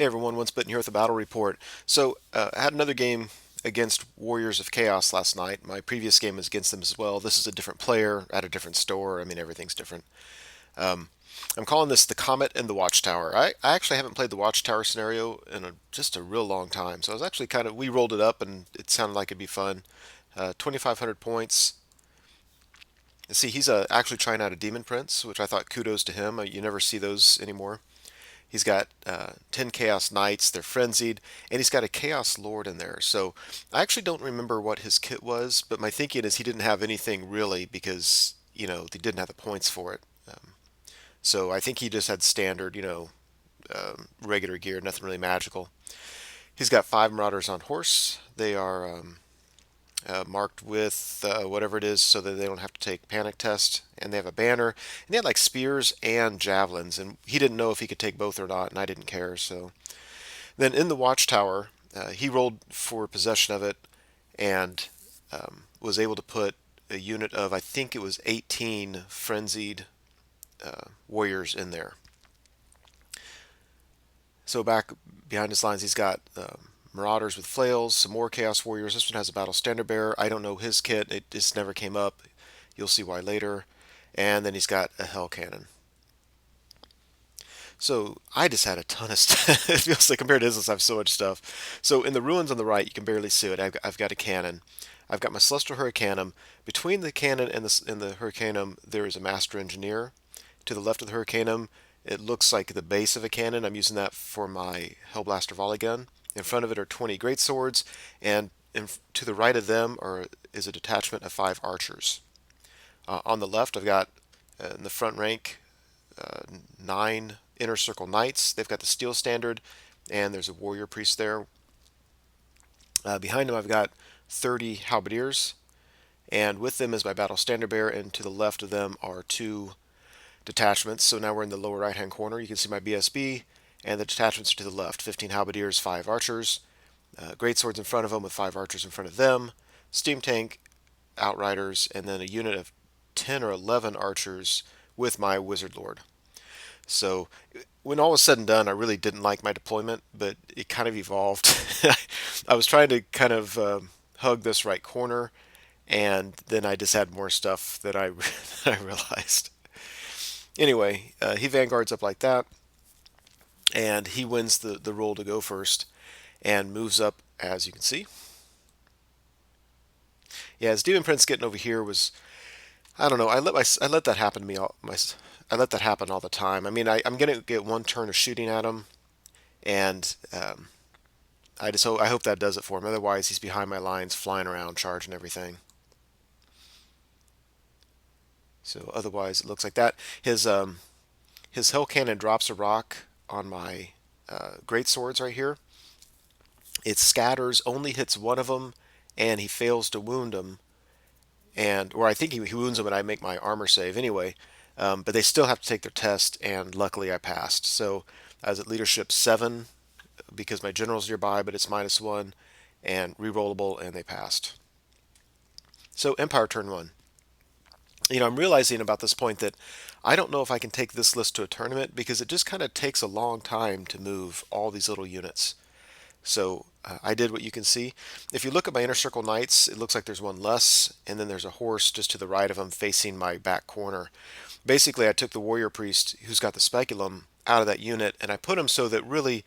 Hey everyone, Once Bitten here with a battle report. I had another game against Warriors of Chaos last night. My previous game was against them as well. This is a different player at a different store. I mean, everything's different. I'm calling this the Comet and the Watchtower. I actually haven't played the Watchtower scenario in just a real long time. So I was actually we rolled it up and it sounded like it'd be fun. 2,500 points. And see, he's actually trying out a Demon Prince, which I thought kudos to him. You never see those anymore. He's got 10 Chaos Knights, they're frenzied, and he's got a Chaos Lord in there. So I actually don't remember what his kit was, but my thinking is he didn't have anything really because, he didn't have the points for it. So I think he just had standard, regular gear, nothing really magical. He's got 5 Marauders on horse. They are marked with whatever it is so that they don't have to take panic test. And they have a banner. And they had like spears and javelins. And he didn't know if he could take both or not, and I didn't care. So then in the watchtower, he rolled for possession of it and was able to put a unit of, I think it was 18 frenzied warriors in there. So back behind his lines, he's got Marauders with flails, some more Chaos Warriors. This one has a Battle Standard Bearer. I don't know his kit. It just never came up. You'll see why later. And then he's got a Hell Cannon. So I just had a ton of stuff. It feels like compared to his list, I have so much stuff. So in the ruins on the right, you can barely see it. I've got a cannon. I've got my Celestial Hurricanum. Between the cannon and the Hurricanum, there is a Master Engineer. To the left of the Hurricanum, it looks like the base of a cannon. I'm using that for my Hellblaster volley gun. In front of it are 20 great swords, and to the right of them is a detachment of 5 archers. On the left, I've got in the front rank 9 inner circle knights. They've got the steel standard, and there's a warrior priest there. Behind them, I've got 30 halberdiers, and with them is my battle standard bearer, and to the left of them are 2 detachments. So now we're in the lower right hand corner. You can see my BSB, and the detachments are to the left: 15 halberdiers, 5 archers, great swords in front of them with 5 archers in front of them, steam tank, outriders, and then a unit of 10 or 11 archers with my wizard lord. So when all was said and done, I really didn't like my deployment, but it kind of evolved. I was trying to kind of hug this right corner, and then I just had more stuff that that I realized. Anyway, he vanguards up like that, and he wins the roll to go first and moves up, as you can see. Yeah, his Demon Prince getting over here was, I don't know. I let that happen to me. I let that happen all the time. I mean, I'm gonna get one turn of shooting at him, and I hope that does it for him. Otherwise, he's behind my lines, flying around, charging everything. So otherwise, it looks like that. His Hell Cannon drops a rock on my great swords right here. It scatters, only hits one of them, and he fails to wound them. Or I think he wounds them, and I make my armor save anyway. But they still have to take their test, and luckily I passed. So I was at leadership 7 because my general's nearby, but it's -1 and rerollable, and they passed. So Empire turn 1. I'm realizing about this point that I don't know if I can take this list to a tournament because it just kind of takes a long time to move all these little units. So I did what you can see. If you look at my inner circle knights, it looks like there's one less, and then there's a horse just to the right of him facing my back corner. Basically, I took the warrior priest who's got the speculum out of that unit, and I put him so that really,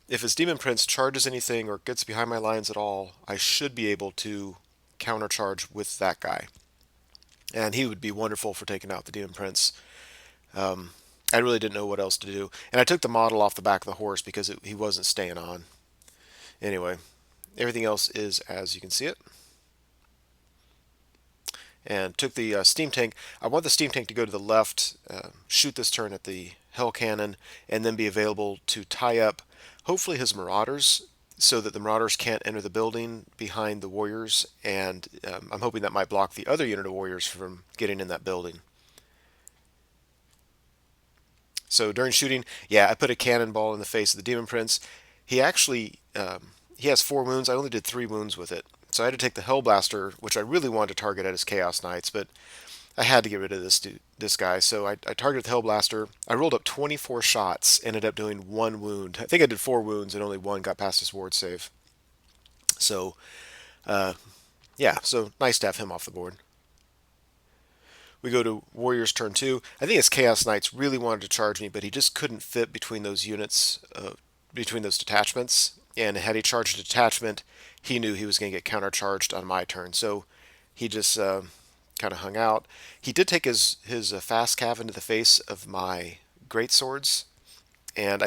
if his demon prince charges anything or gets behind my lines at all, I should be able to countercharge with that guy. And he would be wonderful for taking out the demon prince. I really didn't know what else to do. And I took the model off the back of the horse because he wasn't staying on. Anyway, everything else is as you can see it. And took the steam tank. I want the steam tank to go to the left, shoot this turn at the Hell Cannon, and then be available to tie up, hopefully, his Marauders so that the Marauders can't enter the building behind the Warriors. And I'm hoping that might block the other unit of Warriors from getting in that building. So during shooting, yeah, I put a cannonball in the face of the Demon Prince. He actually he has 4 wounds. I only did 3 wounds with it. So I had to take the Hellblaster, which I really wanted to target at his Chaos Knights, but I had to get rid of this guy. So I targeted the Hellblaster. I rolled up 24 shots, ended up doing one wound. I think I did four wounds, and only one got past his ward save. So yeah, so nice to have him off the board. We go to Warriors turn two. I think his Chaos Knights really wanted to charge me, but he just couldn't fit between those units, between those detachments. And had he charged a detachment, he knew he was going to get countercharged on my turn. So he just kind of hung out. He did take his fast cav into the face of my great swords, and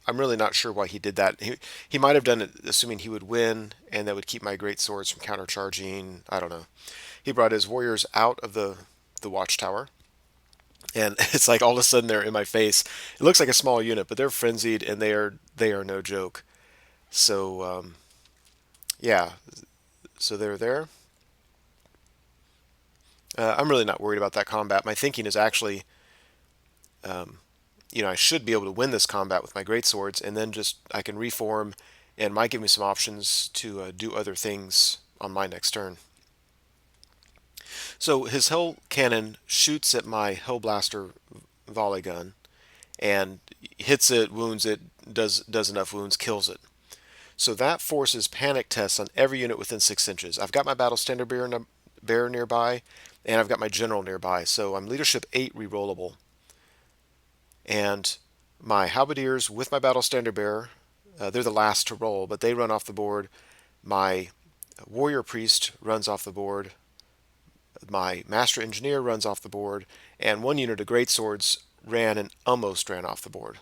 I'm really not sure why he did that. He might have done it assuming he would win, and that would keep my great swords from countercharging. I don't know. He brought his warriors out of the watchtower, and it's like all of a sudden they're in my face. It looks like a small unit, but they're frenzied and they are no joke. So yeah, so they're there. I'm really not worried about that combat. My thinking is actually, I should be able to win this combat with my great swords, and then just I can reform, and might give me some options to do other things on my next turn. So his Hell Cannon shoots at my Hellblaster volley gun and hits it, wounds it, does enough wounds, kills it. So that forces panic tests on every unit within 6 inches. I've got my Battle Standard Bearer nearby, and I've got my General nearby. So I'm Leadership 8 rerollable. And my Halberdiers with my Battle Standard Bearer, they're the last to roll, but they run off the board. My Warrior Priest runs off the board. My Master Engineer runs off the board. And one unit of Great Swords ran and almost ran off the board.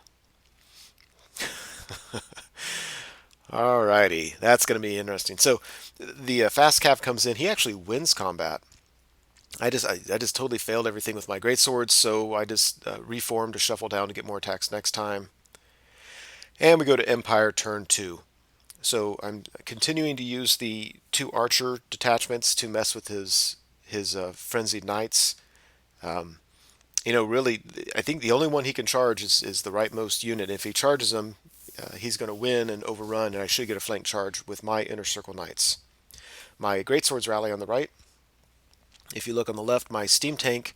Alrighty, that's going to be interesting. So the fast cap comes in. He actually wins combat. I just totally failed everything with my great swords, so I just reformed to shuffle down to get more attacks next time. And we go to Empire turn two. So I'm continuing to use the two archer detachments to mess with his frenzied knights. Really, I think the only one he can charge is the rightmost unit. If he charges them, he's going to win and overrun, and I should get a flank charge with my inner circle knights. My great swords rally on the right. If you look on the left, my steam tank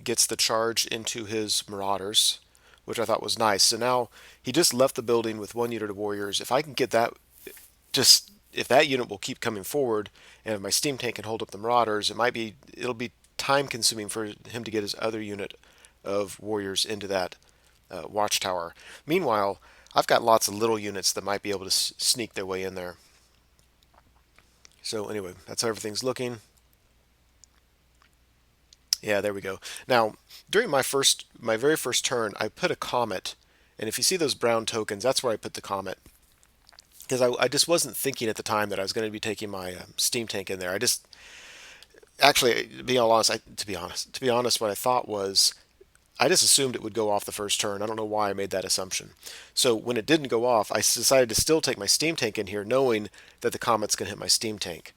gets the charge into his marauders, which I thought was nice. So now he just left the building with one unit of warriors. If I can get that, just if that unit will keep coming forward, and if my steam tank can hold up the marauders, it'll be time consuming for him to get his other unit of warriors into that watchtower. Meanwhile, I've got lots of little units that might be able to sneak their way in there. So anyway, that's how everything's looking. Yeah, there we go. Now, during my very first turn, I put a comet, and if you see those brown tokens, that's where I put the comet. Because I just wasn't thinking at the time that I was going to be taking my steam tank in there. I just actually, to be honest, what I thought was I just assumed it would go off the first turn. I don't know why I made that assumption. So when it didn't go off, I decided to still take my steam tank in here, knowing that the comet's going to hit my steam tank.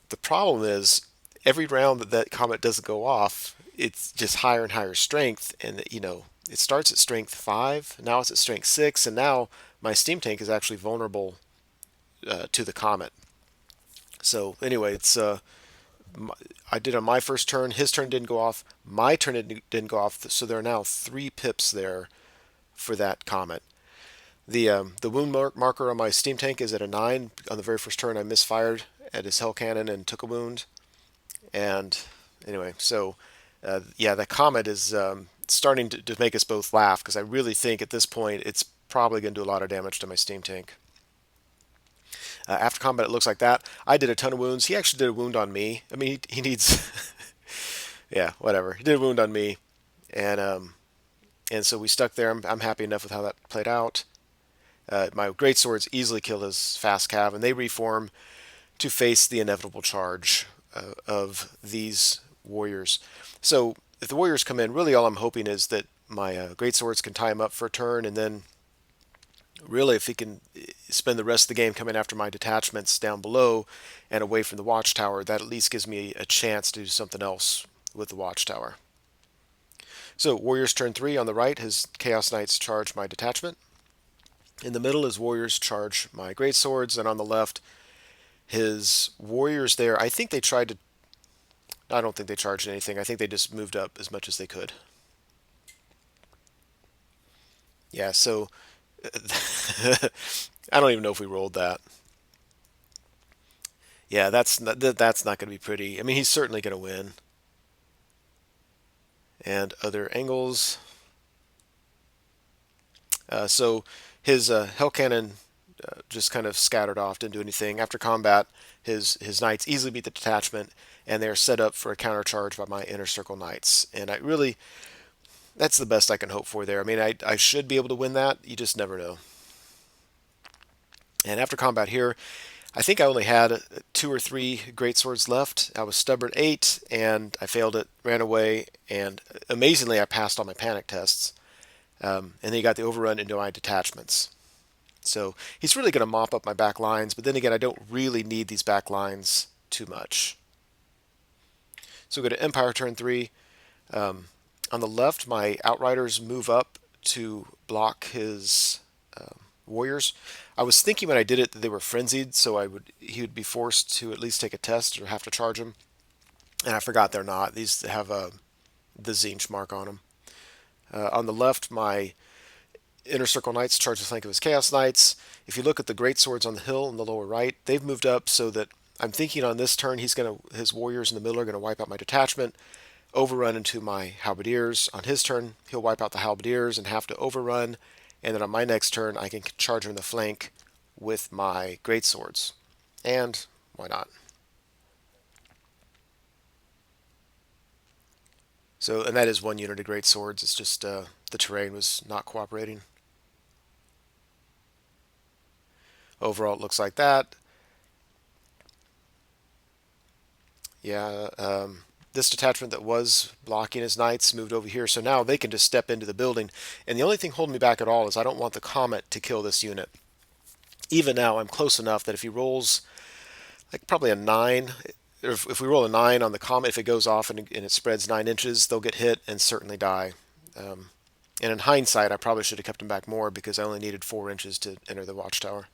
The problem is every round that comet doesn't go off, it's just higher and higher strength, and it starts at strength 5, now it's at strength 6, and now my steam tank is actually vulnerable to the comet. So anyway, it's I did on my first turn. His turn didn't go off. My turn didn't go off. So there are now 3 pips there for that comet. The wound marker on my steam tank is at a 9. On the very first turn, I misfired at his hell cannon and took a wound. And anyway, so yeah, the comet is starting to make us both laugh, because I really think at this point it's probably going to do a lot of damage to my steam tank. After combat, it looks like that. I did a ton of wounds. He actually did a wound on me. I mean, he needs, yeah, whatever. He did a wound on me, and so we stuck there. I'm happy enough with how that played out. My great swords easily kill his fast cav, and they reform to face the inevitable charge of these warriors. So if the warriors come in, really all I'm hoping is that my great swords can tie him up for a turn, and then really if he can spend the rest of the game coming after my detachments down below and away from the watchtower, that at least gives me a chance to do something else with the watchtower. So warriors turn 3 on the right, his chaos knights charge my detachment. In the middle, his warriors charge my great swords, and on the left, his warriors there, I think they tried to I don't think they charged anything. I think they just moved up as much as they could. Yeah, so I don't even know if we rolled that. Yeah, that's not going to be pretty. I mean, he's certainly going to win. And other angles. So his Hell Cannon just kind of scattered off, didn't do anything. After combat, his knights easily beat the detachment, and they're set up for a counter charge by my inner circle knights. And I really, that's the best I can hope for there. I mean, I should be able to win that. You just never know. And after combat here, I think I only had two or three great swords left. I was stubborn 8, and I failed it, ran away, and amazingly, I passed all my panic tests. And then he got the overrun into my detachments. So he's really going to mop up my back lines, but then again, I don't really need these back lines too much. So we go to Empire turn 3. On the left, my outriders move up to block his warriors. I was thinking when I did it that they were frenzied, so he would be forced to at least take a test or have to charge them. And I forgot they're not. These have the Zinch mark on them. On the left, my Inner Circle Knights charge the flank of his Chaos Knights. If you look at the Great Swords on the hill in the lower right, they've moved up so that I'm thinking on this turn his warriors in the middle are going to wipe out my detachment, overrun into my halberdiers. On his turn, he'll wipe out the halberdiers and have to overrun. And then on my next turn, I can charge him in the flank with my Great Swords. And why not? So, and that is one unit of Great Swords. It's just the terrain was not cooperating. Overall, it looks like that. Yeah, this detachment that was blocking his knights moved over here, so now they can just step into the building. And the only thing holding me back at all is I don't want the Comet to kill this unit. Even now, I'm close enough that if he rolls like probably a 9, or if we roll a 9 on the Comet, if it goes off and it spreads 9 inches, they'll get hit and certainly die. And in hindsight, I probably should have kept him back more because I only needed 4 inches to enter the watchtower.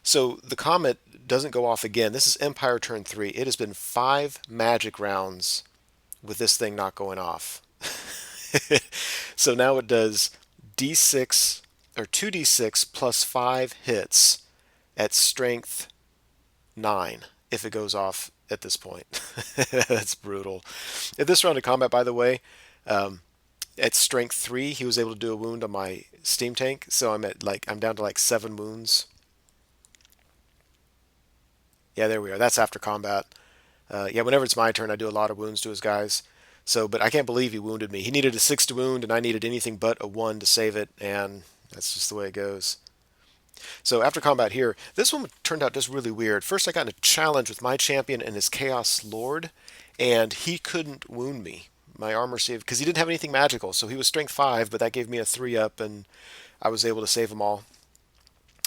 So the Comet doesn't go off again. This is Empire turn 3. It has been 5 magic rounds with this thing not going off. So now it does d6 or 2d6 plus 5 hits at strength 9 if it goes off at this point. That's brutal. At this round of combat, by the way, at strength 3, he was able to do a wound on my steam tank, so I'm down to like 7 wounds. Yeah, there we are. That's after combat. Yeah, whenever it's my turn, I do a lot of wounds to his guys. So, but I can't believe he wounded me. He needed a 6 to wound, and I needed anything but a 1 to save it, and that's just the way it goes. So after combat here, this one turned out just really weird. First, I got in a challenge with my champion and his Chaos Lord, and he couldn't wound me. My armor saved because he didn't have anything magical, so he was strength 5, but that gave me a 3 up, and I was able to save them all.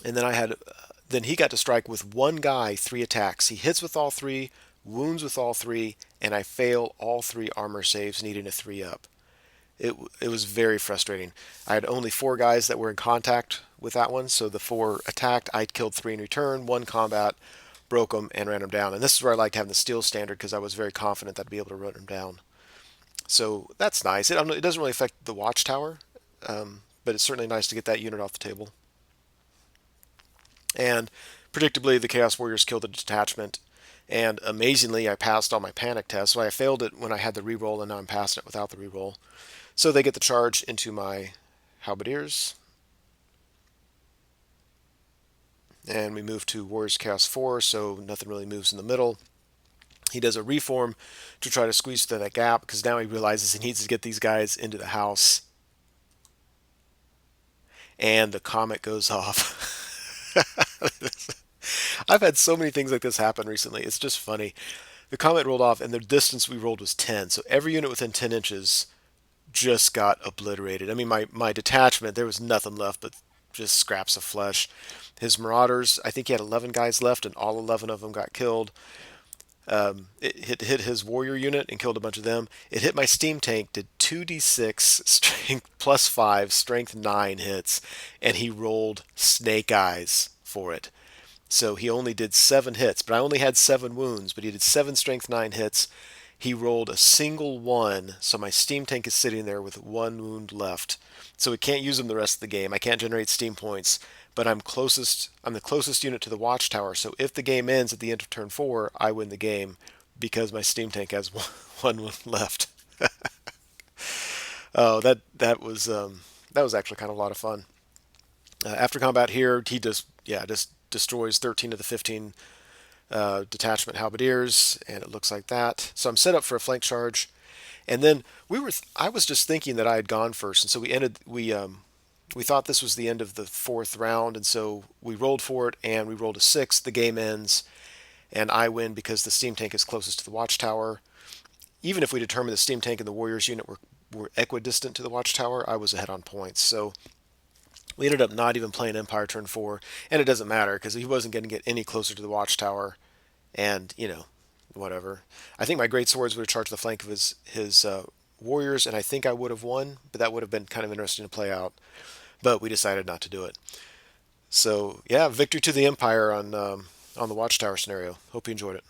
And then he got to strike with one guy 3 attacks. He hits with all 3, wounds with all 3, and I fail all 3 armor saves, needing a 3 up. It was very frustrating. I had only 4 guys that were in contact with that one, so the 4 attacked. I killed 3 in return, 1 combat, broke them, and ran them down. And this is where I liked having the steel standard because I was very confident that I'd be able to run them down. So that's nice. It doesn't really affect the watchtower, but it's certainly nice to get that unit off the table. And predictably, the Chaos Warriors killed the detachment. And amazingly, I passed all my panic tests. So I failed it when I had the reroll, and now I'm passing it without the reroll. So they get the charge into my halberdiers. And we move to Warriors Chaos 4, so nothing really moves in the middle. He does a reform to try to squeeze through that gap because now he realizes he needs to get these guys into the house. And the Comet goes off. I've had so many things like this happen recently. It's just funny. The Comet rolled off, and the distance we rolled was 10. So every unit within 10 inches just got obliterated. I mean, my detachment, there was nothing left but just scraps of flesh. His Marauders, I think he had 11 guys left, and all 11 of them got killed. It hit his warrior unit and killed a bunch of them. It hit my steam tank, did 2d6 strength plus 5, strength 9 hits, and he rolled snake eyes for it. So he only did 7 hits, but I only had 7 wounds, but he did 7 strength 9 hits. He rolled a single one, so my steam tank is sitting there with 1 wound left. So we can't use him the rest of the game. I can't generate steam points, but I'm the closest unit to the watchtower. So if the game ends at the end of turn 4, I win the game because my steam tank has one wound left. Oh, that was actually kind of a lot of fun. After combat here, he just destroys 13 of the 15 detachment halberdiers, and it looks like that. So I'm set up for a flank charge, and then I was just thinking that I had gone first, and so we thought this was the end of the fourth round, and so we rolled for it, and we rolled a 6. The game ends, and I win because the steam tank is closest to the watchtower. Even if we determined the steam tank and the warriors unit were equidistant to the watchtower, I was ahead on points. So we ended up not even playing Empire turn 4, and it doesn't matter because he wasn't going to get any closer to the watchtower, and whatever. I think my great swords would have charged the flank of his warriors, and I think I would have won, but that would have been kind of interesting to play out. But we decided not to do it. So yeah, victory to the Empire on the watchtower scenario. Hope you enjoyed it.